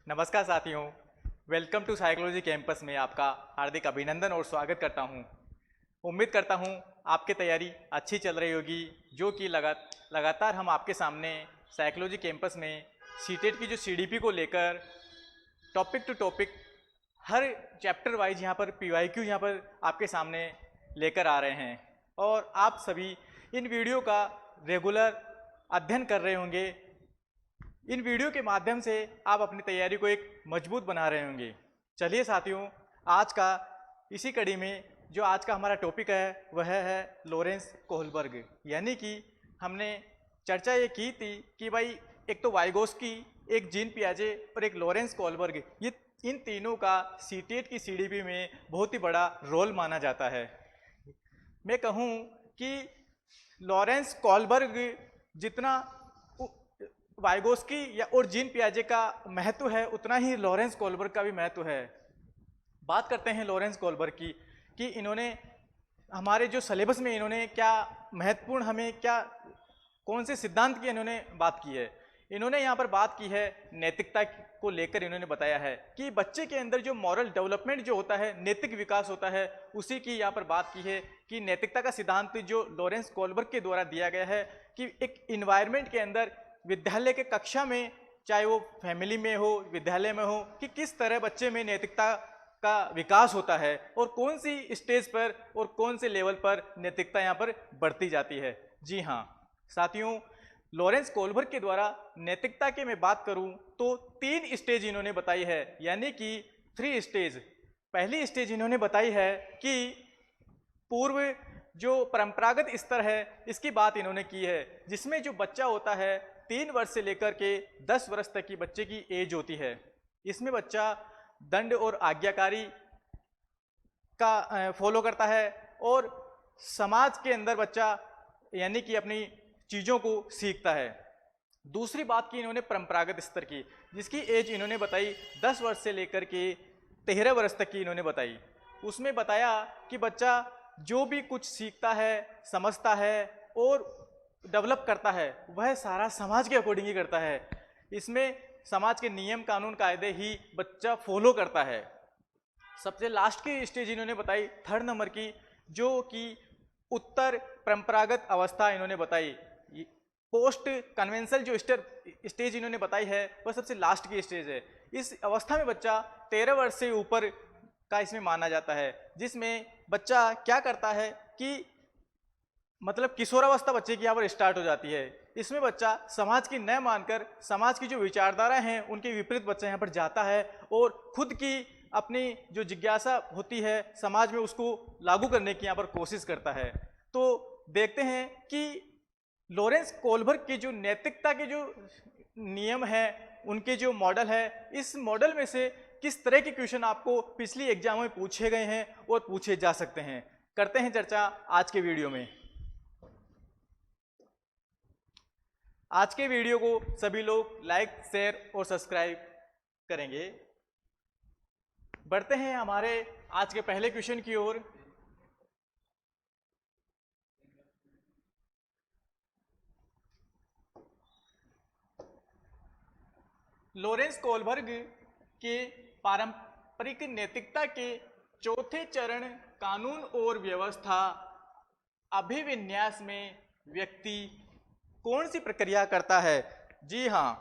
नमस्कार साथियों, welcome to psychology campus में आपका हार्दिक अभिनंदन और स्वागत करता हूं। उम्मीद करता हूं आपकी तैयारी अच्छी चल रही होगी, जो कि लगातार हम आपके सामने साइकोलॉजी कैंपस में सीटेट की जो सीडीपी को लेकर टॉपिक टू टॉपिक हर चैप्टर वाइज यहाँ पर पीवाईक्यू यहाँ पर आपके सामने लेकर आ रहे हैं और आप सभी इन वीडियो का रेगुलर अध्ययन कर रहे होंगे। इन वीडियो के माध्यम से आप अपनी तैयारी को एक मजबूत बना रहे होंगे। चलिए साथियों, आज का इसी कड़ी में जो आज का हमारा टॉपिक है वह है लॉरेंस कोहलबर्ग। यानी कि हमने चर्चा ये की थी कि भाई एक तो वाइगोस्की, एक जीन पियाजे और एक लॉरेंस कोहलबर्ग, ये इन तीनों का सीटेट की सीडीपी में बहुत ही बड़ा रोल माना जाता है। मैं कहूँ कि लॉरेंस कोहलबर्ग जितना वाइगोस्की या और जीन पियाजे का महत्व है, उतना ही लॉरेंस कोहलबर्ग का भी महत्व है। बात करते हैं लॉरेंस कोहलबर्ग की कि इन्होंने हमारे जो सिलेबस में इन्होंने क्या महत्वपूर्ण हमें क्या कौन से सिद्धांत की इन्होंने बात की है। इन्होंने यहाँ पर बात की है नैतिकता को लेकर। इन्होंने बताया है कि बच्चे के अंदर जो मॉरल डेवलपमेंट जो होता है, नैतिक विकास होता है, उसी की यहाँ पर बात की है कि नैतिकता का सिद्धांत जो लॉरेंस कोहलबर्ग के द्वारा दिया गया है कि एक इन्वायरमेंट के अंदर विद्यालय के कक्षा में, चाहे वो फैमिली में हो, विद्यालय में हो, कि किस तरह बच्चे में नैतिकता का विकास होता है और कौन सी स्टेज पर और कौन से लेवल पर नैतिकता यहाँ पर बढ़ती जाती है। जी हाँ साथियों, लॉरेंस कोहलबर्ग के द्वारा नैतिकता की मैं बात करूं तो 3 स्टेज इन्होंने बताई है, यानी कि 3 स्टेज। पहली स्टेज इन्होंने बताई है कि पूर्व जो परंपरागत स्तर है इसकी बात इन्होंने की है, जिसमें जो बच्चा होता है 3 वर्ष से लेकर के 10 वर्ष तक की बच्चे की एज होती है। इसमें बच्चा दंड और आज्ञाकारी का फॉलो करता है और समाज के अंदर बच्चा यानी कि अपनी चीज़ों को सीखता है। दूसरी बात की इन्होंने परंपरागत स्तर की, जिसकी एज इन्होंने बताई 10 वर्ष से लेकर के 13 वर्ष तक की इन्होंने बताई। उसमें बताया कि बच्चा जो भी कुछ सीखता है, समझता है और डेवलप करता है, वह सारा समाज के अकॉर्डिंग ही करता है। इसमें समाज के नियम कानून कायदे ही बच्चा फॉलो करता है। सबसे लास्ट की स्टेज इन्होंने बताई 3rd नंबर की, जो कि उत्तर परंपरागत अवस्था इन्होंने बताई। पोस्ट कन्वेंशनल जो स्टेज इन्होंने बताई है वह सबसे लास्ट की स्टेज है। इस अवस्था में बच्चा 13 वर्ष से ऊपर का इसमें माना जाता है, जिसमें बच्चा क्या करता है कि मतलब किशोरावस्था बच्चे की यहाँ पर स्टार्ट हो जाती है। इसमें बच्चा समाज की न मानकर समाज की जो विचारधारा हैं उनके विपरीत बच्चा यहाँ पर जाता है और खुद की अपनी जो जिज्ञासा होती है समाज में उसको लागू करने की यहाँ पर कोशिश करता है। तो देखते हैं कि लॉरेंस कोहलबर्ग की जो नैतिकता के जो नियम है, उनके जो मॉडल है, इस मॉडल में से किस तरह के क्वेश्चन आपको पिछली एग्जाम में पूछे गए हैं और पूछे जा सकते हैं। करते हैं चर्चा आज के वीडियो में। आज के वीडियो को सभी लोग लाइक, शेयर और सब्सक्राइब करेंगे। बढ़ते हैं हमारे आज के पहले क्वेश्चन की ओर। लॉरेंस कोहलबर्ग के पारंपरिक नैतिकता के चौथे चरण कानून और व्यवस्था अभिविन्यास में व्यक्ति कौन सी प्रक्रिया करता है। जी हाँ,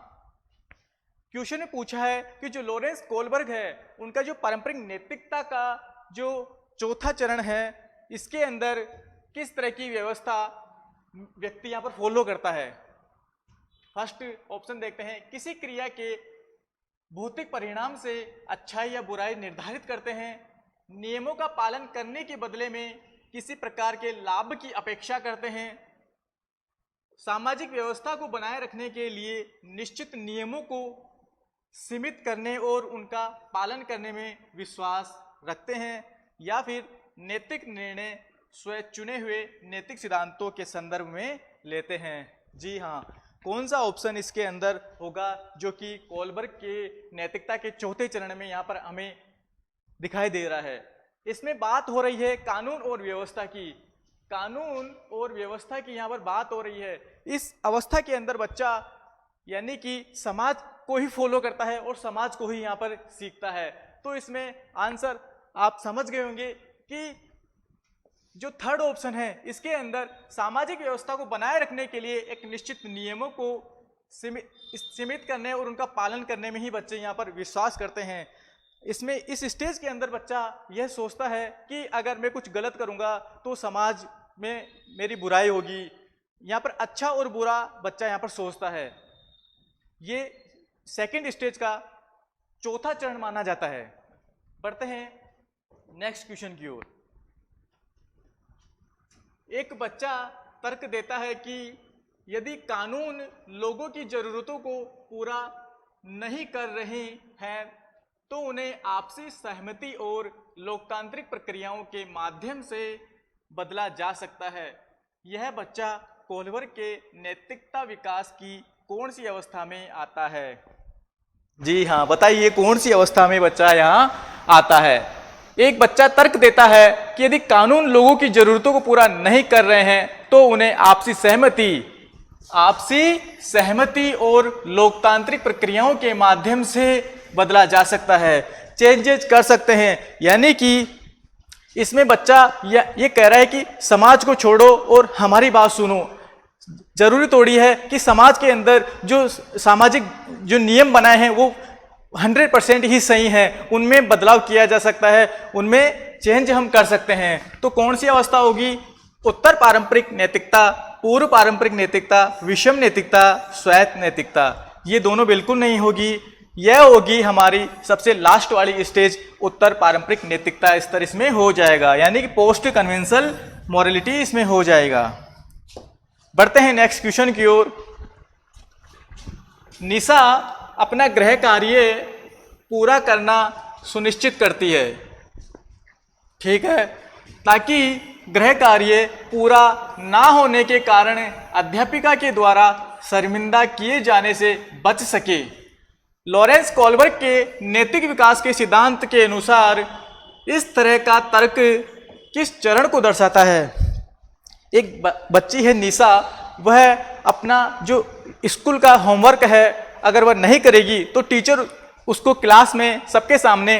क्वेश्चन में पूछा है कि जो लॉरेंस कोहलबर्ग है उनका जो पारंपरिक नैतिकता का जो चौथा चरण है, इसके अंदर किस तरह की व्यवस्था व्यक्ति यहाँ पर फॉलो करता है। फर्स्ट ऑप्शन देखते हैं, किसी क्रिया के भौतिक परिणाम से अच्छाई या बुराई निर्धारित करते हैं, नियमों का पालन करने के बदले में किसी प्रकार के लाभ की अपेक्षा करते हैं, सामाजिक व्यवस्था को बनाए रखने के लिए निश्चित नियमों को सीमित करने और उनका पालन करने में विश्वास रखते हैं, या फिर नैतिक निर्णय स्वयं चुने हुए नैतिक सिद्धांतों के संदर्भ में लेते हैं। जी हाँ, कौन सा ऑप्शन इसके अंदर होगा जो कि कोहलबर्ग के नैतिकता के चौथे चरण में यहाँ पर हमें दिखाई दे रहा है। इसमें बात हो रही है कानून और व्यवस्था की। कानून और व्यवस्था की यहाँ पर बात हो रही है। इस अवस्था के अंदर बच्चा यानी कि समाज को ही फॉलो करता है और समाज को ही यहाँ पर सीखता है। तो इसमें आंसर आप समझ गए होंगे कि जो थर्ड ऑप्शन है इसके अंदर सामाजिक व्यवस्था को बनाए रखने के लिए एक निश्चित नियमों को सीमित करने और उनका पालन करने में ही बच्चे यहाँ पर विश्वास करते हैं। इसमें इस स्टेज के अंदर बच्चा यह सोचता है कि अगर मैं कुछ गलत करूँगा तो समाज में मेरी बुराई होगी। यहाँ पर अच्छा और बुरा बच्चा यहाँ पर सोचता है। ये सेकंड स्टेज का चौथा चरण माना जाता है। बढ़ते हैं नेक्स्ट क्वेश्चन की ओर। एक बच्चा तर्क देता है कि यदि कानून लोगों की जरूरतों को पूरा नहीं कर रहे हैं तो उन्हें आपसी सहमति और लोकतांत्रिक प्रक्रियाओं के माध्यम से बदला जा सकता है। यह बच्चा कोलबर्ग के नैतिकता विकास की कौन सी अवस्था में आता है? जी हाँ, बताइए कौन सी अवस्था में बच्चा यहाँ आता है? एक बच्चा तर्क देता है कि यदि कानून लोगों की जरूरतों को पूरा नहीं कर रहे हैं तो उन्हें आपसी सहमति और लोकतांत्रिक प्रक्रियाओं के माध्यम से बदला जा सकता है, चेंजेज कर सकते हैं। यानी कि इसमें बच्चा ये कह रहा है कि समाज को छोड़ो और हमारी बात सुनो। जरूरी थोड़ी है कि समाज के अंदर जो सामाजिक जो नियम बनाए हैं वो 100% ही सही हैं, उनमें बदलाव किया जा सकता है, उनमें चेंज हम कर सकते हैं। तो कौन सी अवस्था होगी? उत्तर पारंपरिक नैतिकता, पूर्व पारंपरिक नैतिकता, विषम नैतिकता, स्वायत्त नैतिकता। ये दोनों बिल्कुल नहीं होगी। यह होगी हमारी सबसे लास्ट वाली स्टेज, उत्तर पारंपरिक नैतिकता स्तर इसमें हो जाएगा, यानी कि पोस्ट कन्वेंशनल मॉरलिटी इसमें हो जाएगा। बढ़ते हैं नेक्स्ट क्वेश्चन की ओर। निशा अपना गृह कार्य पूरा करना सुनिश्चित करती है, ठीक है, ताकि गृह कार्य पूरा ना होने के कारण अध्यापिका के द्वारा शर्मिंदा किए जाने से बच सके। लॉरेंस कोलबर्ग के नैतिक विकास के सिद्धांत के अनुसार इस तरह का तर्क किस चरण को दर्शाता है? एक बच्ची है निशा, वह अपना जो स्कूल का होमवर्क है अगर वह नहीं करेगी तो टीचर उसको क्लास में सबके सामने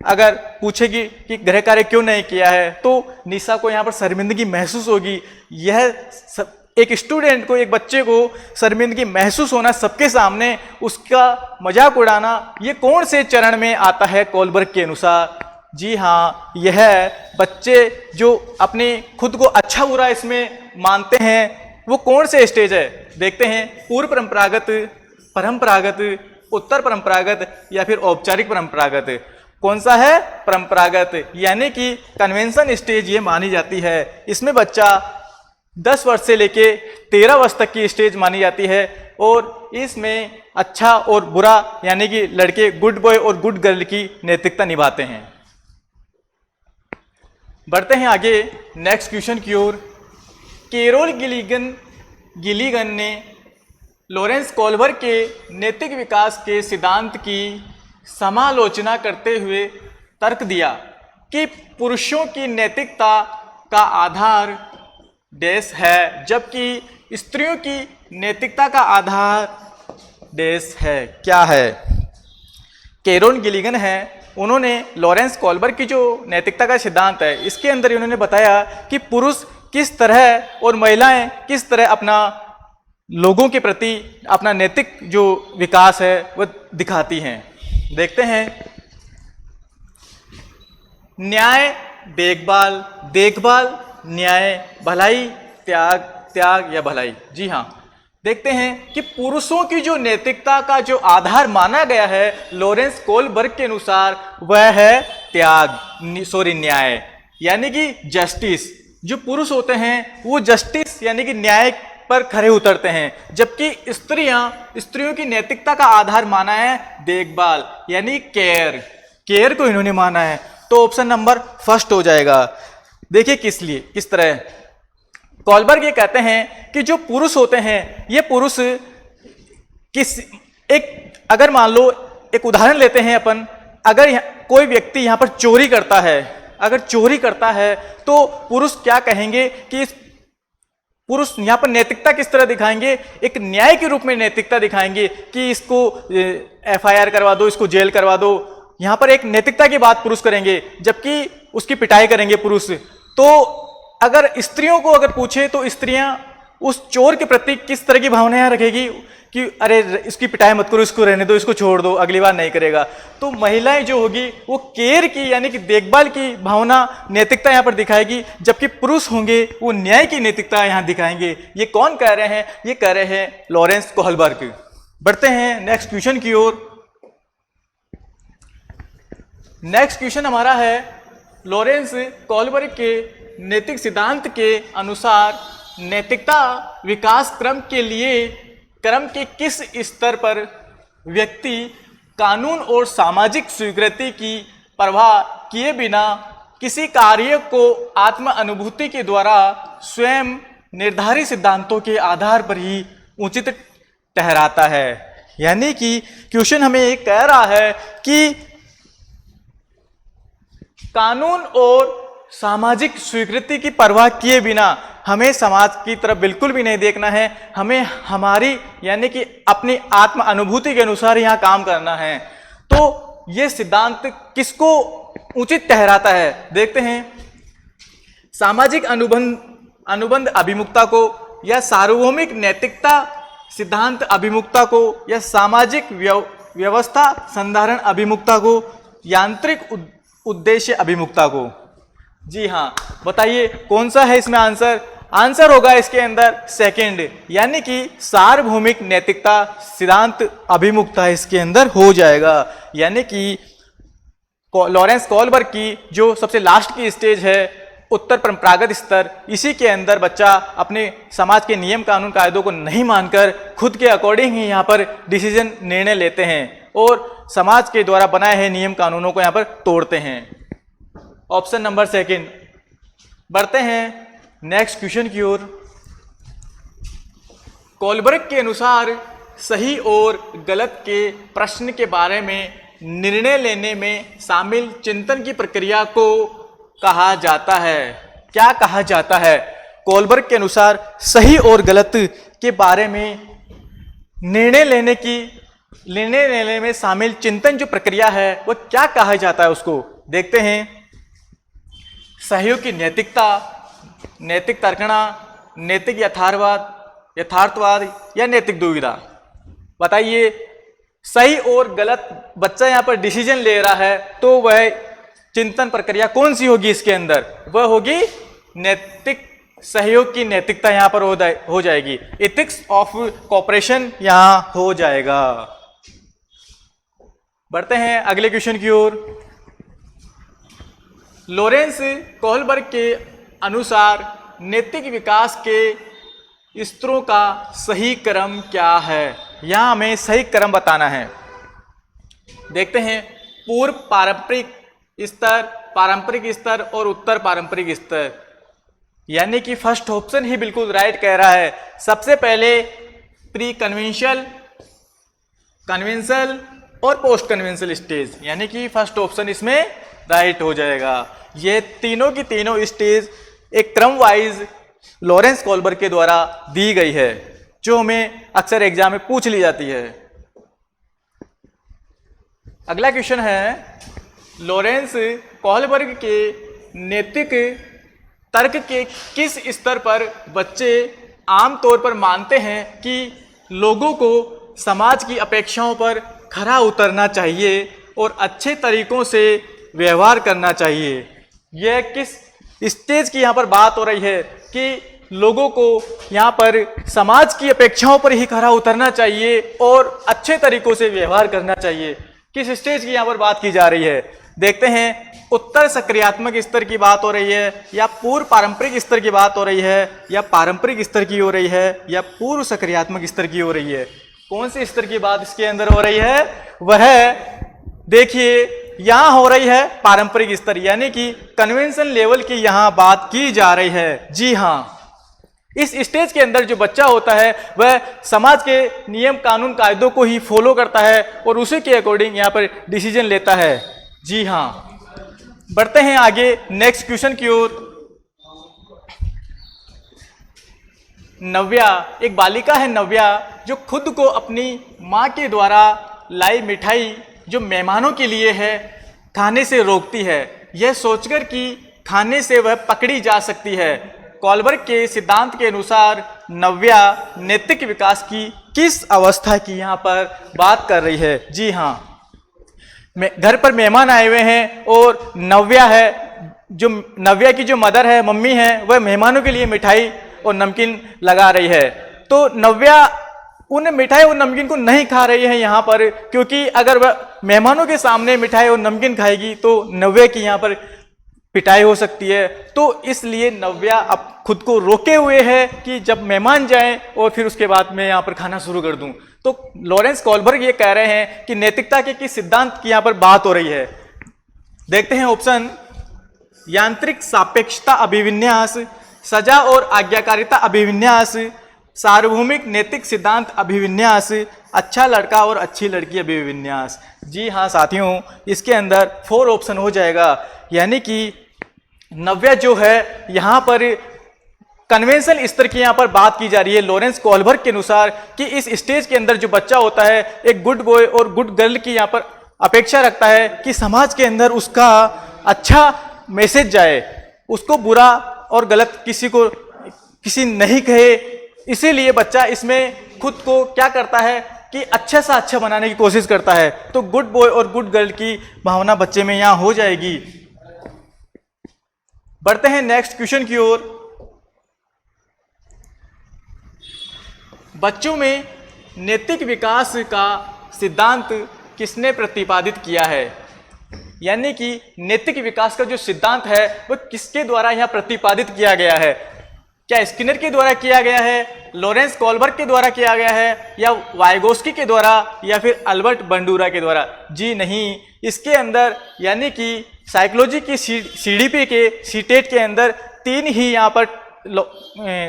अगर पूछेगी कि गृह कार्य क्यों नहीं किया है तो निशा को यहाँ पर शर्मिंदगी महसूस होगी। यह एक स्टूडेंट को, एक बच्चे को शर्मिंदगी महसूस होना, सबके सामने उसका मजाक उड़ाना, ये कौन से चरण में आता है कोलबर्ग के अनुसार? जी हाँ, यह बच्चे जो अपने खुद को अच्छा बुरा इसमें मानते हैं वो कौन से स्टेज है? देखते हैं, पूर्व परंपरागत, परंपरागत, उत्तर परंपरागत या फिर औपचारिक परंपरागत। कौन सा है? परंपरागत, यानी कि कन्वेंशन स्टेज ये मानी जाती है। इसमें बच्चा 10 वर्ष से लेके 13 वर्ष तक की स्टेज मानी जाती है और इसमें अच्छा और बुरा यानी कि लड़के गुड बॉय और गुड गर्ल की नैतिकता निभाते हैं। बढ़ते हैं आगे नेक्स्ट क्वेश्चन की ओर। कैरोल गिलिगन ने लॉरेंस कोलबर्ग के नैतिक विकास के सिद्धांत की समालोचना करते हुए तर्क दिया कि पुरुषों की नैतिकता का आधार डैश है जबकि स्त्रियों की नैतिकता का आधार डैश है। क्या है? कैरोल गिलिगन है, उन्होंने लॉरेंस कोलबर्ग की जो नैतिकता का सिद्धांत है इसके अंदर उन्होंने बताया कि पुरुष किस तरह और महिलाएं किस तरह अपना लोगों के प्रति अपना नैतिक जो विकास है वह दिखाती हैं। देखते हैं, न्याय, देखभाल, देखभाल, न्याय, भलाई, त्याग, त्याग या भलाई। जी हाँ, देखते हैं कि पुरुषों की जो नैतिकता का जो आधार माना गया है लॉरेंस कोलबर्ग के अनुसार वह है त्याग, न्याय, यानी कि जस्टिस। जो पुरुष होते हैं वो जस्टिस यानी कि न्याय पर खरे उतरते हैं, जबकि स्त्रियों की नैतिकता का आधार माना है देखभाल यानी केयर को इन्होंने माना है। तो ऑप्शन नंबर फर्स्ट हो जाएगा। देखिए किस तरह कोलबर्ग ये कहते हैं कि जो पुरुष होते हैं ये पुरुष अगर मान लो एक उदाहरण लेते हैं अपन, अगर कोई व्यक्ति यहाँ पर चोरी करता है, अगर चोरी करता है तो पुरुष क्या कहेंगे कि पुरुष यहाँ पर नैतिकता किस तरह दिखाएंगे, एक न्याय के रूप में नैतिकता दिखाएंगे कि इसको FIR करवा दो, इसको जेल करवा दो। यहाँ पर एक नैतिकता की बात पुरुष करेंगे, जबकि उसकी पिटाई करेंगे पुरुष। तो अगर स्त्रियों को अगर पूछे तो स्त्रियां उस चोर के प्रति किस तरह की भावनाएं रखेगी कि अरे इसकी पिटाई मत करो, इसको रहने दो, इसको छोड़ दो, अगली बार नहीं करेगा। तो महिलाएं जो होगी वो केयर की यानी कि देखभाल की भावना, नैतिकता यहाँ पर दिखाएगी, जबकि पुरुष होंगे वो न्याय की नैतिकता यहाँ दिखाएंगे। ये कौन कह रहे हैं? ये कह रहे हैं लॉरेंस कोहलबर्ग। बढ़ते हैं नेक्स्ट क्वेश्चन की ओर। नेक्स्ट क्वेश्चन हमारा है, लॉरेंस कोहलबर्ग के नैतिक सिद्धांत के अनुसार नैतिकता विकास क्रम के किस स्तर पर व्यक्ति कानून और सामाजिक स्वीकृति की परवाह किए बिना किसी कार्य को आत्म अनुभूति के द्वारा स्वयं निर्धारित सिद्धांतों के आधार पर ही उचित ठहराता है। यानी कि क्वेश्चन हमें ये कह रहा है कि कानून और सामाजिक स्वीकृति की परवाह किए बिना हमें समाज की तरफ बिल्कुल भी नहीं देखना है, हमें हमारी यानी कि अपनी आत्म अनुभूति के अनुसार यहाँ काम करना है। तो ये सिद्धांत किसको उचित ठहराता है? देखते हैं। सामाजिक अनुबंध अभिमुखता को, या सार्वभौमिक नैतिकता सिद्धांत अभिमुखता को, या सामाजिक व्यवस्था संधारण अभिमुखता को, यांत्रिक उद्देश्य अभिमुखता को। जी हाँ, बताइए कौन सा है इसमें आंसर? आंसर होगा इसके अंदर सेकंड, यानी कि सार्वभौमिक नैतिकता सिद्धांत अभिमुखता इसके अंदर हो जाएगा। यानी कि लॉरेंस कोहलबर्ग की जो सबसे लास्ट की स्टेज है, उत्तर परंपरागत स्तर, इसी के अंदर बच्चा अपने समाज के नियम कानून कायदों को नहीं मानकर खुद के अकॉर्डिंग ही यहाँ पर डिसीजन निर्णय लेते हैं और समाज के द्वारा बनाए हैं नियम कानूनों को यहाँ पर तोड़ते हैं। Option number second. बढ़ते हैं नेक्स्ट क्वेश्चन की ओर। कोहलबर्ग के अनुसार सही और गलत के प्रश्न के बारे में निर्णय लेने में शामिल चिंतन की प्रक्रिया को कहा जाता है। क्या कहा जाता है? कोहलबर्ग के अनुसार सही और गलत के बारे में निर्णय लेने में शामिल चिंतन जो प्रक्रिया है वो क्या कहा जाता है, उसको देखते हैं। सहयोग की नैतिकता, नैतिक तर्कणा, नैतिक यथार्थवाद या नैतिक दुविधा। बताइए सही और गलत बच्चा यहाँ पर डिसीजन ले रहा है तो वह चिंतन प्रक्रिया कौन सी होगी इसके अंदर? वह होगी नैतिक सहयोग की नैतिकता यहाँ पर हो जाएगी। एथिक्स ऑफ कोऑपरेशन यहाँ हो जाएगा। बढ़ते हैं अगले क्वेश्चन की ओर। लॉरेंस कोहलबर्ग के अनुसार नैतिक विकास के स्तरों का सही क्रम क्या है? यहाँ हमें सही क्रम बताना है। देखते हैं पूर्व पारंपरिक स्तर और उत्तर पारंपरिक स्तर। यानी कि फर्स्ट ऑप्शन ही बिल्कुल राइट कह रहा है। सबसे पहले प्री कन्वेंशनल, कन्वेंशनल और पोस्ट कन्वेंशनल स्टेज, यानी कि फर्स्ट ऑप्शन इसमें राइट हो जाएगा। ये तीनों की तीनों स्टेज एक क्रम वाइज लॉरेंस कोहलबर्ग के द्वारा दी गई है, जो हमें अक्सर एग्जाम में पूछ ली जाती है। अगला क्वेश्चन है, लॉरेंस कोहलबर्ग के नैतिक तर्क के किस स्तर पर बच्चे आमतौर पर मानते हैं कि लोगों को समाज की अपेक्षाओं पर खरा उतरना चाहिए और अच्छे तरीकों से व्यवहार करना चाहिए? यह किस स्टेज की यहाँ पर बात हो रही है कि लोगों को यहाँ पर समाज की अपेक्षाओं पर ही खरा उतरना चाहिए और अच्छे तरीकों से व्यवहार करना चाहिए? किस स्टेज की यहाँ पर बात की जा रही है? देखते हैं। उत्तर सक्रियात्मक स्तर की बात हो रही है, या पूर्व पारंपरिक स्तर की बात हो रही है, या पारंपरिक स्तर की हो रही है, या पूर्व सक्रियात्मक स्तर की हो रही है? कौन से स्तर की बात इसके अंदर हो रही है? वह देखिए यहां हो रही है पारंपरिक स्तर, यानी कि कन्वेंशन लेवल की यहां बात की जा रही है। जी हां, इस स्टेज के अंदर जो बच्चा होता है वह समाज के नियम कानून कायदों को ही फॉलो करता है और उसी के अकॉर्डिंग यहां पर डिसीजन लेता है। जी हां, बढ़ते हैं आगे नेक्स्ट क्वेश्चन की ओर। नव्या, एक बालिका है नव्या, जो खुद को अपनी माँ के द्वारा लाई मिठाई जो मेहमानों के लिए है खाने से रोकती है, यह सोचकर कि खाने से वह पकड़ी जा सकती है। कोलबर्ग के सिद्धांत के अनुसार नव्या नैतिक विकास की किस अवस्था की यहाँ पर बात कर रही है? जी हाँ, घर पर मेहमान आए हुए हैं और नव्या है, जो नव्या की जो मदर है, मम्मी है, वह मेहमानों के लिए मिठाई और नमकीन लगा रही है। तो नव्या उन मिठाई और नमकीन को नहीं खा रही है यहाँ पर, क्योंकि अगर वह मेहमानों के सामने मिठाई और नमकीन खाएगी तो नव्या की यहाँ पर पिटाई हो सकती है। तो इसलिए नव्या अब खुद को रोके हुए है कि जब मेहमान जाएं और फिर उसके बाद मैं यहाँ पर खाना शुरू कर दूं। तो लॉरेंस कोलबर्ग ये कह रहे हैं कि नैतिकता के किस सिद्धांत की यहाँ पर बात हो रही है। देखते हैं ऑप्शन, यांत्रिक सापेक्षता अभिविन्यास, सजा और आज्ञाकारिता अभिविन्यास, सार्वभौमिक नैतिक सिद्धांत अभिविन्यास, अच्छा लड़का और अच्छी लड़की अभिविन्यास। जी हाँ साथियों, इसके अंदर 4 ऑप्शन हो जाएगा। यानी कि नव्या जो है यहाँ पर कन्वेंशनल स्तर की यहाँ पर बात की जा रही है लॉरेंस कोलबर्ग के अनुसार कि इस स्टेज के अंदर जो बच्चा होता है एक गुड बॉय और गुड गर्ल की यहाँ पर अपेक्षा रखता है कि समाज के अंदर उसका अच्छा मैसेज जाए, उसको बुरा और गलत किसी नहीं कहे। इसीलिए बच्चा इसमें खुद को क्या करता है कि अच्छा सा अच्छा बनाने की कोशिश करता है। तो गुड बॉय और गुड गर्ल की भावना बच्चे में यहाँ हो जाएगी। बढ़ते हैं नेक्स्ट क्वेश्चन की ओर। बच्चों में नैतिक विकास का सिद्धांत किसने प्रतिपादित किया है? यानी कि नैतिक विकास का जो सिद्धांत है वह किसके द्वारा यहाँ प्रतिपादित किया गया है? क्या स्किनर के द्वारा किया गया है, लॉरेंस कोलबर्ग के द्वारा किया गया है, या वाइगोस्की के द्वारा, या फिर अल्बर्ट बंडूरा के द्वारा? जी नहीं, इसके अंदर यानी कि साइकोलॉजी की सीडीपी के सीटेट के अंदर 3 ही यहाँ पर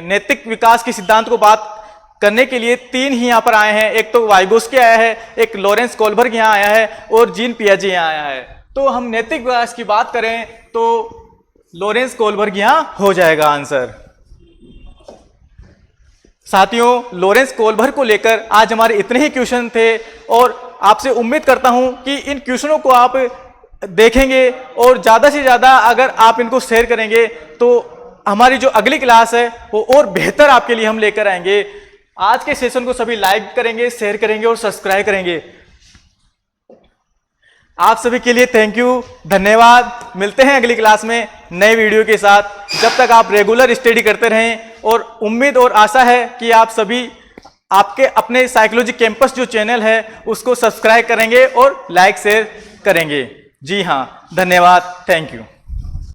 नैतिक विकास के सिद्धांत को बात करने के लिए 3 ही यहाँ पर आए हैं। एक तो वाइगोस्की आया है, एक लॉरेंस कोलबर्ग यहाँ आया है और जीन पियाजे यहाँ आया है। तो हम नैतिक विकास की बात करें तो लॉरेंस कोलबर्ग यहाँ हो जाएगा आंसर। साथियों, लॉरेंस कोलबर्ग को लेकर आज हमारे इतने ही क्वेश्चन थे और आपसे उम्मीद करता हूं कि इन क्वेश्चनों को आप देखेंगे और ज़्यादा से ज़्यादा अगर आप इनको शेयर करेंगे तो हमारी जो अगली क्लास है वो और बेहतर आपके लिए हम लेकर आएंगे। आज के सेशन को सभी लाइक करेंगे, शेयर करेंगे और सब्सक्राइब करेंगे। आप सभी के लिए थैंक यू, धन्यवाद। मिलते हैं अगली क्लास में नए वीडियो के साथ। जब तक आप रेगुलर स्टडी करते रहें और उम्मीद और आशा है कि आप सभी आपके अपने साइकोलॉजी कैंपस जो चैनल है उसको सब्सक्राइब करेंगे और लाइक शेयर करेंगे। जी हाँ, धन्यवाद, थैंक यू।